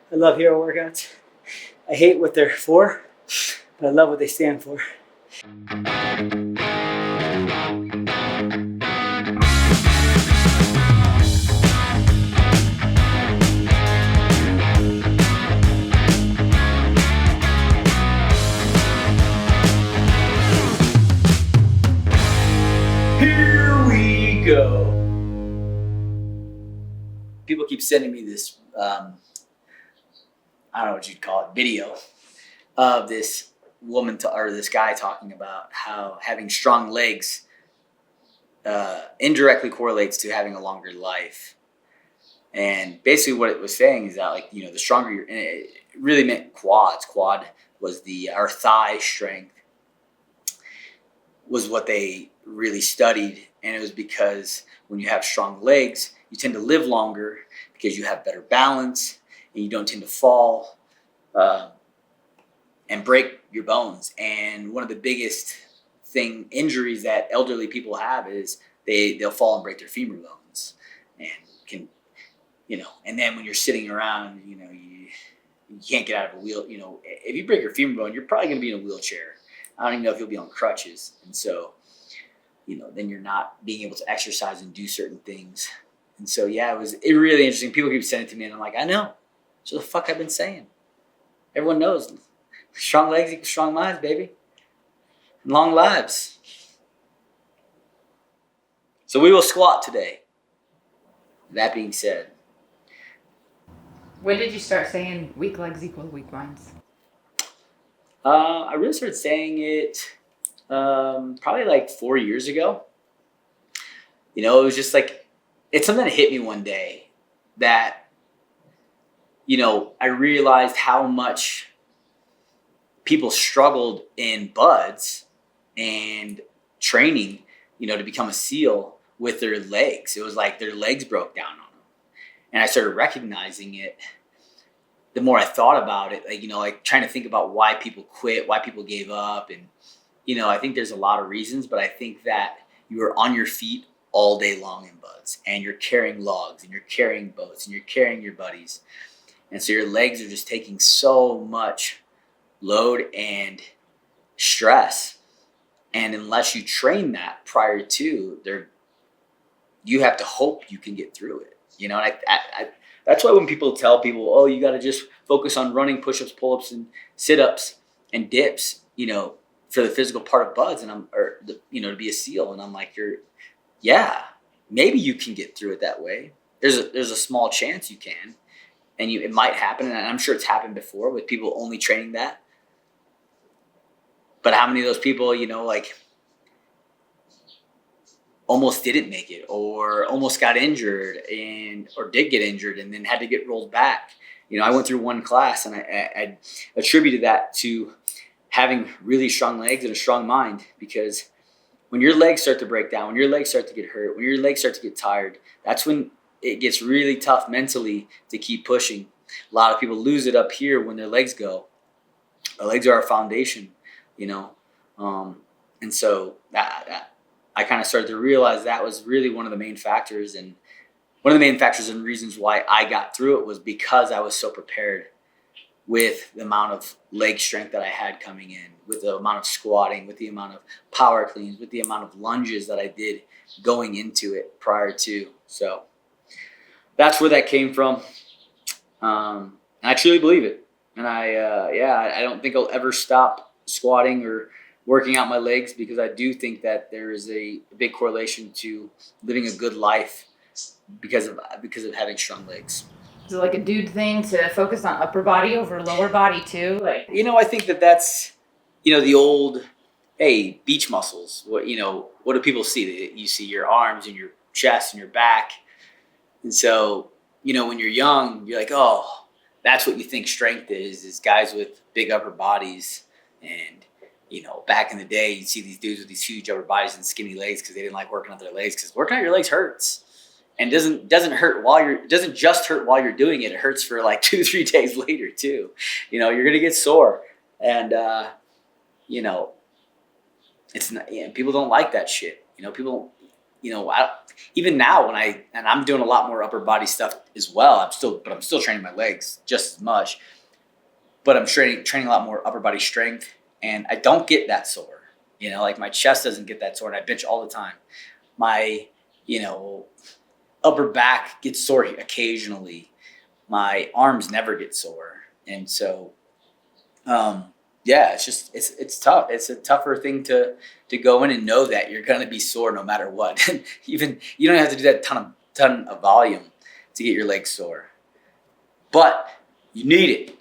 I love hero workouts. I hate what they're for, but I love what they stand for. Here we go. People keep sending me this, I don't know what you'd call it, video of this woman or this guy talking about how having strong legs indirectly correlates to having a longer life. And basically what it was saying is that, like, you know, the stronger you're, and it really meant quads. Quad was our thigh strength was what they really studied. And it was because when you have strong legs, you tend to live longer because you have better balance and you don't tend to fall and break your bones. And one of the biggest injuries that elderly people have is they'll fall and break their femur bones, and can, you know, and then when you're sitting around, you know, you can't get out of a wheel. You know, if you break your femur bone, you're probably going to be in a wheelchair. I don't even know if you'll be on crutches. And so, you know, then you're not being able to exercise and do certain things. And so, yeah, it was really interesting. People keep sending it to me, and I'm like, I know. So the fuck I've been saying. Everyone knows. Strong legs equals strong minds, baby. And long lives. So we will squat today. That being said. When did you start saying weak legs equal weak minds? I really started saying it probably like 4 years ago. You know, it was just like, it's something that hit me one day that, you know, I realized how much people struggled in buds and training, you know, to become a SEAL with their legs. It was like their legs broke down on them. And I started recognizing it. The more I thought about it, like, you know, like trying to think about why people quit, why people gave up. And, you know, I think there's a lot of reasons, but I think that you are on your feet all day long in buds, and you're carrying logs, and you're carrying boats, and you're carrying your buddies. And so your legs are just taking so much load and stress. And unless you train that prior to, you have to hope you can get through it. You know, and I that's why when people tell people, oh, you got to just focus on running, push-ups, pull-ups, and sit-ups and dips, you know, for the physical part of buds, and to be a SEAL. And I'm like, yeah, maybe you can get through it that way. There's a small chance you can, and it might happen. And I'm sure it's happened before with people only training that. But how many of those people, you know, like, almost didn't make it, or almost got injured, or did get injured and then had to get rolled back? You know, I went through one class, and I attributed that to having really strong legs and a strong mind, because when your legs start to break down, when your legs start to get hurt, when your legs start to get tired, that's when it gets really tough mentally to keep pushing. A lot of people lose it up here when their legs go. Our legs are our foundation, you know. And so that I kind of started to realize that was really one of the main factors. And one of the main factors and reasons why I got through it was because I was so prepared with the amount of leg strength that I had coming in, with the amount of squatting, with the amount of power cleans, with the amount of lunges that I did going into it prior to. So that's where that came from. And I truly believe it. And I don't think I'll ever stop squatting or working out my legs, because I do think that there is a big correlation to living a good life because of having strong legs. Is it like a dude thing to focus on upper body over lower body too? Like, you know, I think that's, you know, the old, hey, beach muscles. What do people see? You see your arms and your chest and your back. And so, you know, when you're young, you're like, oh, that's what you think strength is guys with big upper bodies. And, you know, back in the day, you'd see these dudes with these huge upper bodies and skinny legs because they didn't like working out their legs, because working out your legs hurts. And doesn't just hurt while you're doing it. It hurts for like 2-3 days later too. You know, you're gonna get sore, and you know, it's not. Yeah, people don't like that shit. You know, people. even now I'm doing a lot more upper body stuff as well. I'm still training my legs just as much, but I'm training a lot more upper body strength, and I don't get that sore. Like my chest doesn't get that sore, and I bench all the time. My, upper back gets sore occasionally. My arms never get sore, and so, it's tough. It's a tougher thing to go in and know that you're gonna be sore no matter what. Even you don't have to do that ton of volume to get your legs sore, but you need it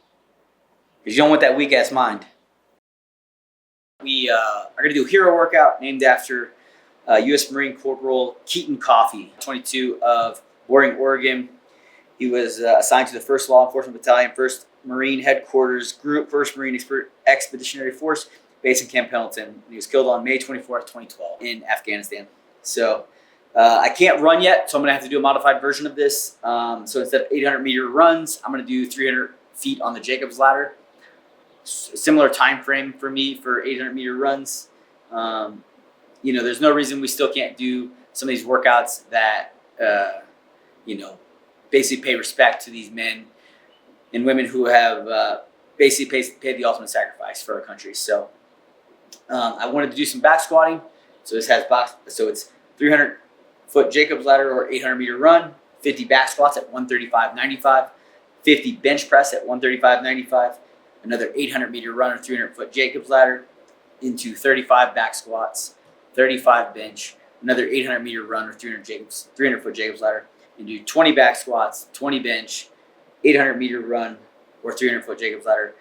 because you don't want that weak ass mind. We are gonna do a hero workout named after U.S. Marine Corporal Keaton Coffey, 22 of Warring, Oregon. He was assigned to the 1st Law Enforcement Battalion, 1st Marine Headquarters Group, 1st Marine Expeditionary Force, based in Camp Pendleton. He was killed on May 24th, 2012 in Afghanistan. So I can't run yet, so I'm going to have to do a modified version of this. So instead of 800-meter runs, I'm going to do 300 feet on the Jacob's ladder. Similar time frame for me for 800-meter runs. There's no reason we still can't do some of these workouts that, basically pay respect to these men and women who have basically paid the ultimate sacrifice for our country. So I wanted to do some back squatting. So it's 300-foot Jacob's ladder or 800-meter run, 50 back squats at 135.95, 50 bench press at 135.95, another 800-meter run or 300-foot Jacob's ladder into 35 back squats, 35 bench, another 800-meter run or 300-foot Jacob's ladder, and do 20 back squats, 20 bench, 800-meter run or 300-foot Jacob's ladder,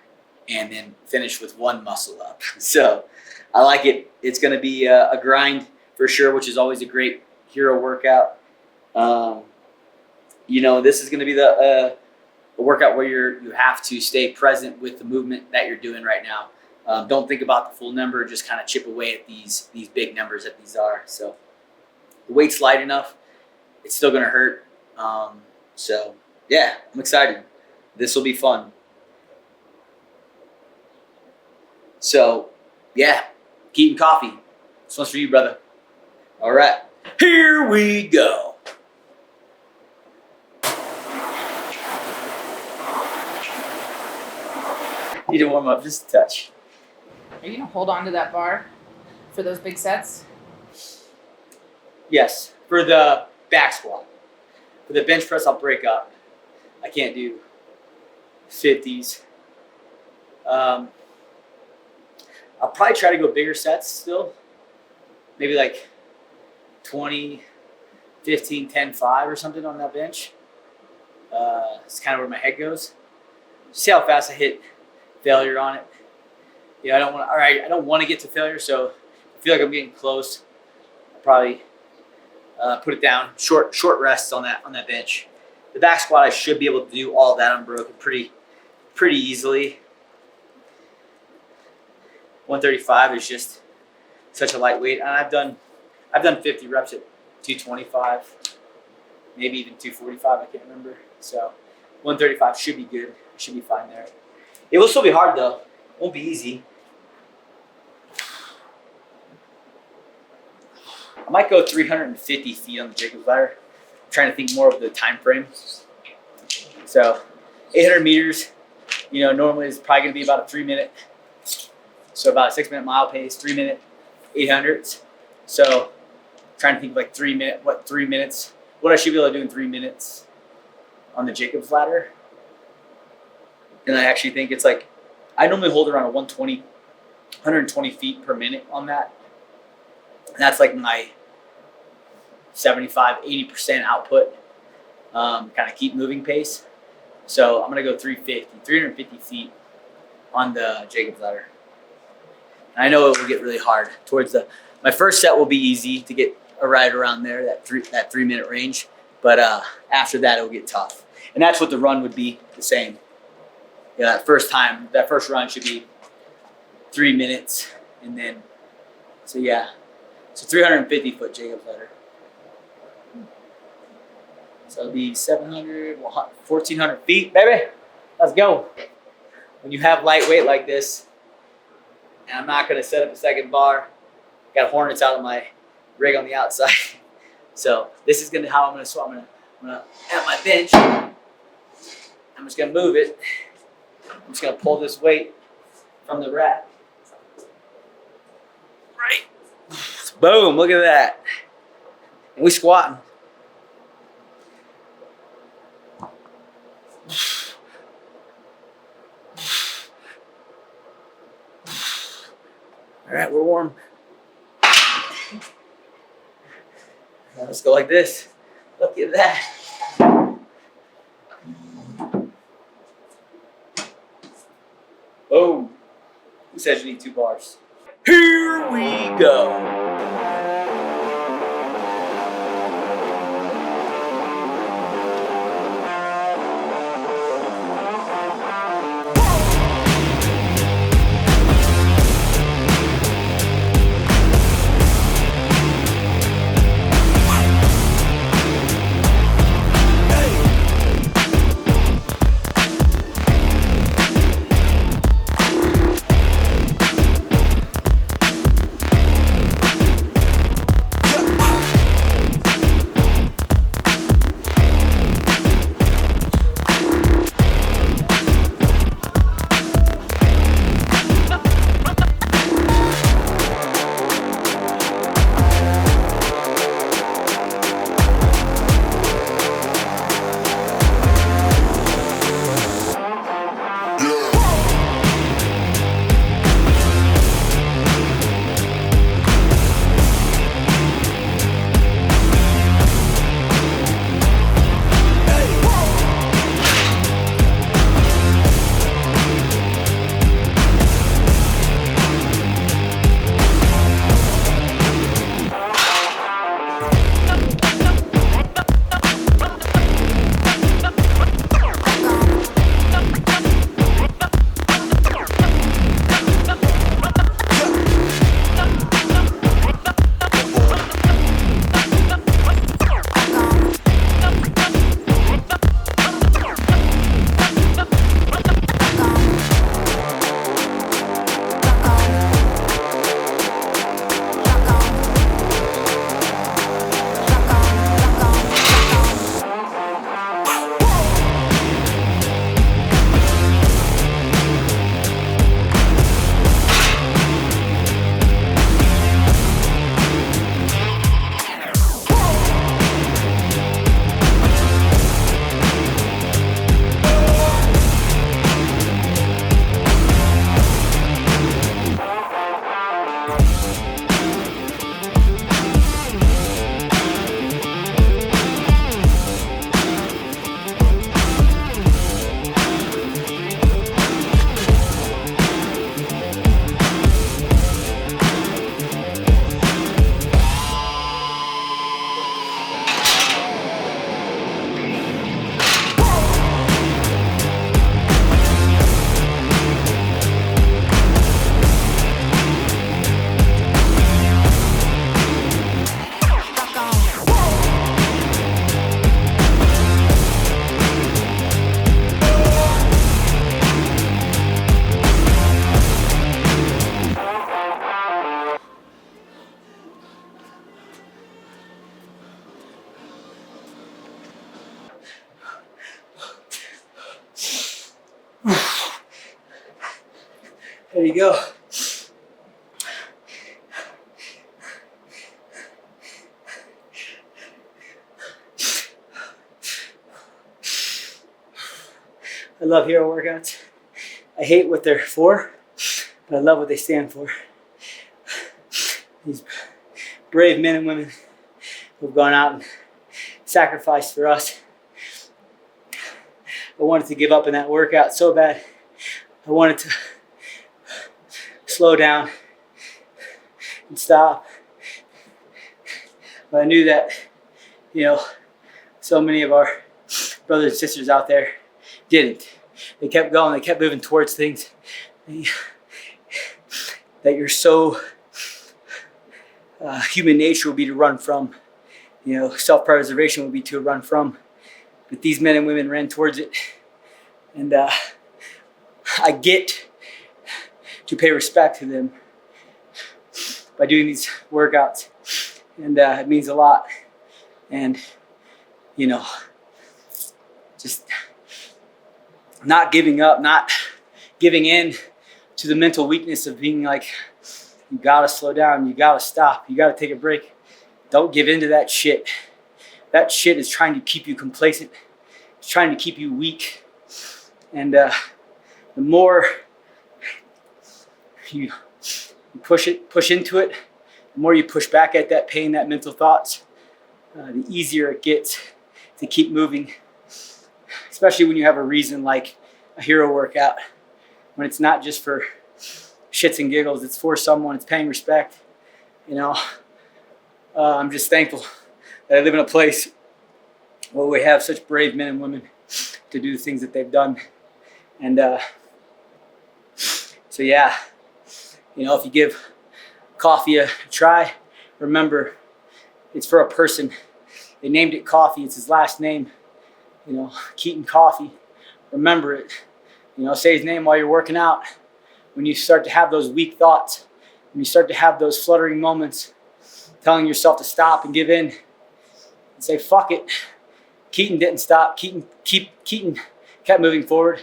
and then finish with 1 muscle up. So I like it. It's going to be a grind for sure, which is always a great hero workout. This is going to be the workout where you have to stay present with the movement that you're doing right now. Don't think about the full number. Just kind of chip away at these big numbers that these are. So the weight's light enough. It's still going to hurt. I'm excited. This will be fun. So, Keaton Coffey. This one's for you, brother. All right, here we go. Need to warm up just a touch. Are you going to hold on to that bar for those big sets? Yes, for the back squat. For the bench press, I'll break up. I can't do 50s. I'll probably try to go bigger sets still. Maybe like 20, 15, 10, 5 or something on that bench. It's kind of where my head goes. See how fast I hit failure on it. I don't want to get to failure, so I feel like I'm getting close. I'll probably put it down. Short rests on that bench. The back squat, I should be able to do all that unbroken pretty easily. 135 is just such a lightweight, and I've done 50 reps at 225, maybe even 245. I can't remember. So 135 should be good. I should be fine there. It will still be hard though. It won't be easy. I might go 350 feet on the Jacob's ladder. I'm trying to think more of the time frame. So 800 meters, normally it's probably going to be about a 3-minute. So about a 6-minute mile pace, 3-minute 800s. So trying to think of like 3 minutes, what I should be able to do in 3 minutes on the Jacob's ladder. And I actually think it's like, I normally hold around 120 feet per minute on that. And that's like my 75, 80% output, kind of keep moving pace. So I'm going to go 350 feet on the Jacob's ladder. And I know it will get really hard my first set will be easy to get right around there, that 3-minute range. But after that, it'll get tough. And that's what the run would be, the same. That first run should be 3 minutes. And then, so 350-foot Jacob's ladder. So it'll be 1,400 feet, baby. Let's go. When you have lightweight like this, and I'm not going to set up a second bar, got hornets out of my rig on the outside. So this is how I'm gonna swap. I'm gonna at my bench. I'm just gonna move it. I'm just gonna pull this weight from the rack. Right. Boom! Look at that. And we squatting. All right, we're warm. Now let's go like this. Look at that. Boom. Who said you need 2 bars? Here we go. There you go. I love hero workouts. I hate what they're for, but I love what they stand for. These brave men and women who've gone out and sacrificed for us. I wanted to give up in that workout so bad. I wanted to slow down and stop. But I knew that, so many of our brothers and sisters out there didn't. They kept going, they kept moving towards things that you're so human nature would be to run from. Self-preservation would be to run from. But these men and women ran towards it. And I get to pay respect to them by doing these workouts. And it means a lot. And, you know, just not giving up, not giving in to the mental weakness of being like, you gotta slow down, you gotta stop, you gotta take a break. Don't give in to that shit. That shit is trying to keep you complacent. It's trying to keep you weak. And the more you push into it, the more you push back at that pain, that mental thoughts, the easier it gets to keep moving. Especially when you have a reason like a hero workout, when it's not just for shits and giggles, it's for someone, it's paying respect. You know, I'm just thankful that I live in a place where we have such brave men and women to do the things that they've done. And so yeah, you know, if you give Coffey a try, remember, it's for a person. They named it Coffey, it's his last name, you know, Keaton Coffey. Remember it. You know, say his name while you're working out. When you start to have those weak thoughts, when you start to have those fluttering moments, telling yourself to stop and give in, and say, fuck it. Keaton didn't stop. Keaton kept moving forward.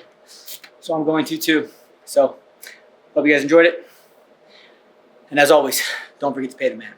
So I'm going to too. So hope you guys enjoyed it. And as always, don't forget to pay the man.